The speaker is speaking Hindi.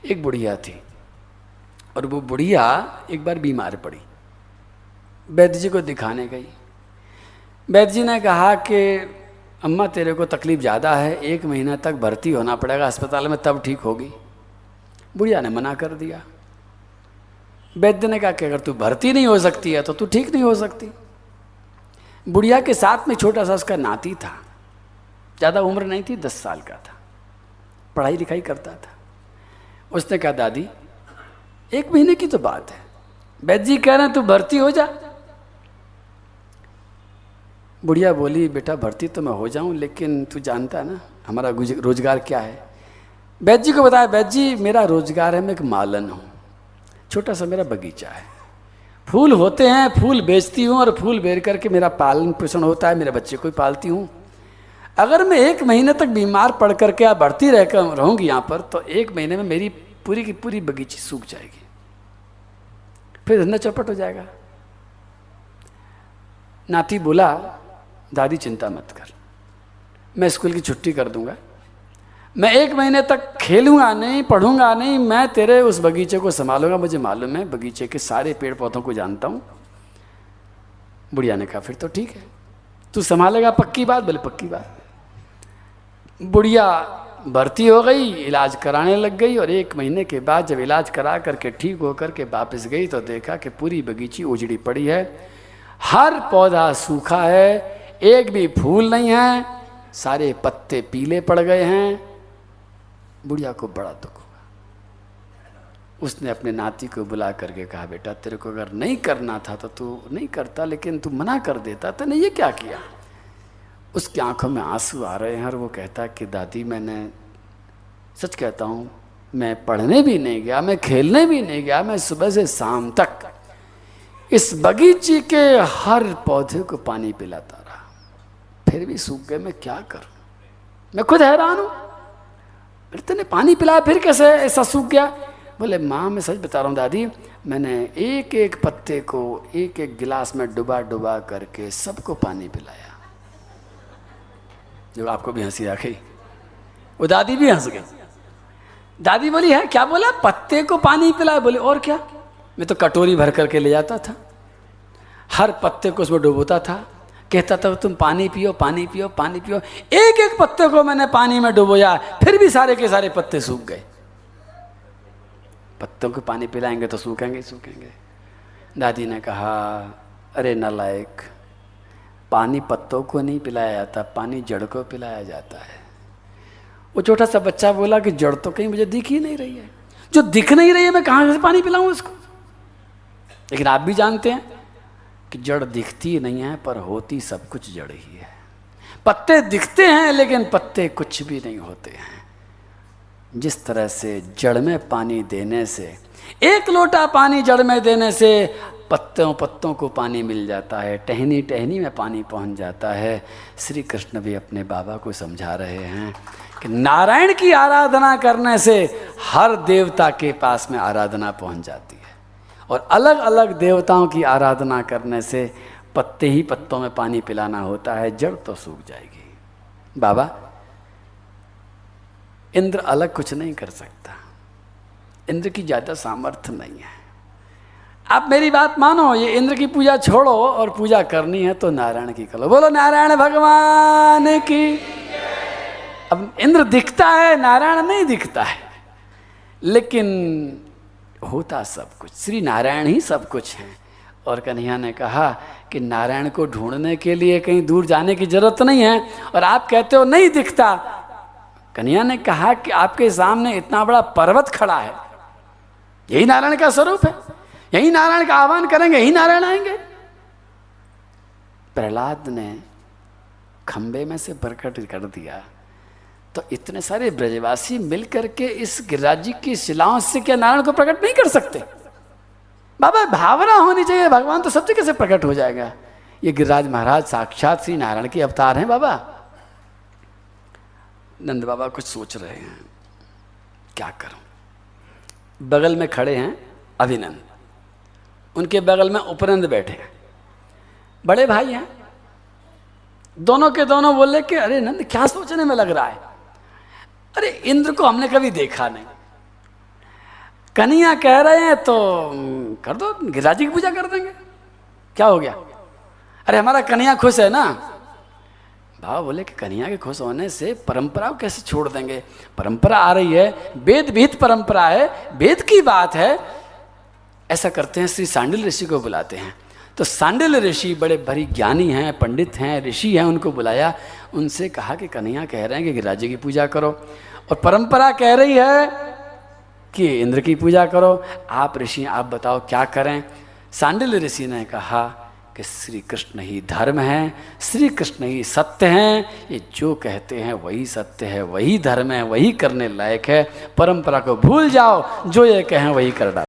एक बुढ़िया थी और वो बुढ़िया एक बार बीमार पड़ी। वैद्य जी को दिखाने गई। वैद्य जी ने कहा कि अम्मा तेरे को तकलीफ़ ज़्यादा है, 1 महीना तक भर्ती होना पड़ेगा अस्पताल में, तब ठीक होगी। बुढ़िया ने मना कर दिया। वैद्य ने कहा कि अगर तू भर्ती नहीं हो सकती है तो तू ठीक नहीं हो सकती। बुढ़िया के साथ में छोटा सा उसका नाती था, ज़्यादा उम्र नहीं थी, 10 साल का था, पढ़ाई लिखाई करता था। उसने कहा दादी 1 महीने की तो बात है, वैद्य जी कह रहे हैं तू भर्ती हो जा। बुढ़िया बोली बेटा भर्ती तो मैं हो जाऊं, लेकिन तू जानता है ना हमारा रोजगार क्या है। वैद्य जी को बताया वैद्य जी मेरा रोजगार है, मैं एक मालन हूँ, छोटा सा मेरा बगीचा है, फूल होते हैं, फूल बेचती हूँ और फूल बेच करके मेरा पालन पोषण होता है, मेरे बच्चे को ही पालती हूँ। अगर मैं 1 महीने तक बीमार पड़ करके आप भर्ती रहकर रहूँगी यहाँ पर तो 1 महीने में मेरी पूरी की पूरी बगीची सूख जाएगी, फिर धंधा चौपट हो जाएगा। नाती बोला दादी चिंता मत कर, मैं स्कूल की छुट्टी कर दूंगा, मैं 1 महीने तक खेलूंगा नहीं, पढ़ूंगा नहीं, मैं तेरे उस बगीचे को संभालूंगा, मुझे मालूम है बगीचे के सारे पेड़ पौधों को जानता हूँ। बुढ़िया ने कहा फिर तो ठीक है, तू संभालेगा, पक्की बात? बोले पक्की बात। बुढ़िया भर्ती हो गई, इलाज कराने लग गई और 1 महीने के बाद जब इलाज करा करके ठीक होकर के वापस गई तो देखा कि पूरी बगीची उजड़ी पड़ी है, हर पौधा सूखा है, एक भी फूल नहीं है, सारे पत्ते पीले पड़ गए हैं। बुढ़िया को बड़ा दुख हुआ। उसने अपने नाती को बुला करके कहा बेटा तेरे को अगर नहीं करना था तो तू नहीं करता, लेकिन तू मना कर देता, तूने ये क्या किया? उसकी आंखों में आंसू आ रहे हैं और वो कहता कि दादी मैंने सच कहता हूँ, मैं पढ़ने भी नहीं गया, मैं खेलने भी नहीं गया, मैं सुबह से शाम तक इस बगीचे के हर पौधे को पानी पिलाता रहा, फिर भी सूख गए, मैं क्या करूं? मैं खुद हैरान हूं, तूने पानी पिलाया फिर कैसे ऐसा सूख गया? बोले माँ मैं सच बता रहा हूँ दादी, मैंने एक एक पत्ते को एक एक गिलास में डुबा डुबा करके सबको पानी पिलाया। जो आपको भी हंसी आ गई, वो दादी भी हंस गई। दादी बोली है क्या बोला? पत्ते को पानी पिलाया? बोले और क्या, मैं तो कटोरी भर करके ले जाता था, हर पत्ते को उसमें डुबोता था, कहता था तुम पानी पियो पानी पियो पानी पियो, एक एक पत्ते को मैंने पानी में डुबोया, फिर भी सारे के सारे पत्ते सूख गए। पत्तों को पानी पिलाएंगे तो सूखेंगे ही सूखेंगे। दादी ने कहा अरे नालायक, पानी पत्तों को नहीं पिलाया जाता, पानी जड़ को पिलाया जाता है। वो छोटा सा बच्चा बोला कि जड़ तो कहीं मुझे दिख ही नहीं रही है, जो दिख नहीं रही है मैं कहाँ से पानी पिलाऊं इसको? लेकिन आप भी जानते हैं कि जड़ दिखती नहीं है पर होती सब कुछ जड़ ही है। पत्ते दिखते हैं लेकिन पत्ते कुछ भी नहीं होते हैं। जिस तरह से जड़ में पानी देने से, 1 लोटा पानी जड़ में देने से पत्तों पत्तों को पानी मिल जाता है, टहनी टहनी में पानी पहुंच जाता है। श्री कृष्ण भी अपने बाबा को समझा रहे हैं कि नारायण की आराधना करने से हर देवता के पास में आराधना पहुंच जाती है, और अलग अलग देवताओं की आराधना करने से पत्ते ही पत्तों में पानी पिलाना होता है, जड़ तो सूख जाएगी। बाबा इंद्र अलग कुछ नहीं कर सकता, इंद्र की ज़्यादा सामर्थ्य नहीं है। आप मेरी बात मानो, ये इंद्र की पूजा छोड़ो और पूजा करनी है तो नारायण की करो। बोलो नारायण भगवान की। अब इंद्र दिखता है, नारायण नहीं दिखता है, लेकिन होता सब कुछ, श्री नारायण ही सब कुछ है। और कन्हैया ने कहा कि नारायण को ढूंढने के लिए कहीं दूर जाने की जरूरत नहीं है, और आप कहते हो नहीं दिखता। कन्हैया ने कहा कि आपके सामने इतना बड़ा पर्वत खड़ा है, यही नारायण का स्वरूप है, यही नारायण का आह्वान करेंगे यही नारायण आएंगे। प्रहलाद ने खंबे में से प्रकट कर दिया तो इतने सारे ब्रजवासी मिलकर के इस गिरिराज जी की शिलाओं से क्या नारायण को प्रकट नहीं कर सकते? बाबा भावना होनी चाहिए, भगवान तो सब जगह से प्रकट हो जाएगा। ये गिरिराज महाराज साक्षात श्री नारायण के अवतार हैं। बाबा नंद बाबा कुछ सोच रहे हैं, क्या करूं? बगल में खड़े हैं अभिनंद, उनके बगल में उपनंद बैठे हैं, बड़े भाई हैं। दोनों के दोनों बोले कि अरे नंद क्या सोचने में लग रहा है? अरे इंद्र को हमने कभी देखा नहीं, कन्हैया कह रहे हैं तो कर दो, गिरिराज जी की पूजा कर देंगे, क्या हो गया? अरे हमारा कन्हैया खुश है ना। बाबा बोले कि कन्हैया के खुश होने से परंपरा को कैसे छोड़ देंगे? परंपरा आ रही है, वेद विहित परंपरा है, वेद की बात है। ऐसा करते हैं, श्री सांडिल्य ऋषि को बुलाते हैं। तो सांडिल्य ऋषि बड़े भारी ज्ञानी हैं, पंडित हैं, ऋषि हैं, उनको बुलाया। उनसे कहा कि कन्हैया कह रहे हैं कि गिरिराज जी की पूजा करो, और परंपरा कह रही है कि इंद्र की पूजा करो। आप ऋषि, आप बताओ क्या करें? सांडिल्य ऋषि ने कहा कि श्री कृष्ण ही धर्म है, श्री कृष्ण ही सत्य हैं, ये जो कहते हैं वही सत्य है, वही धर्म है, वही करने लायक है। परंपरा को भूल जाओ, जो ये कहें वही कर डालो।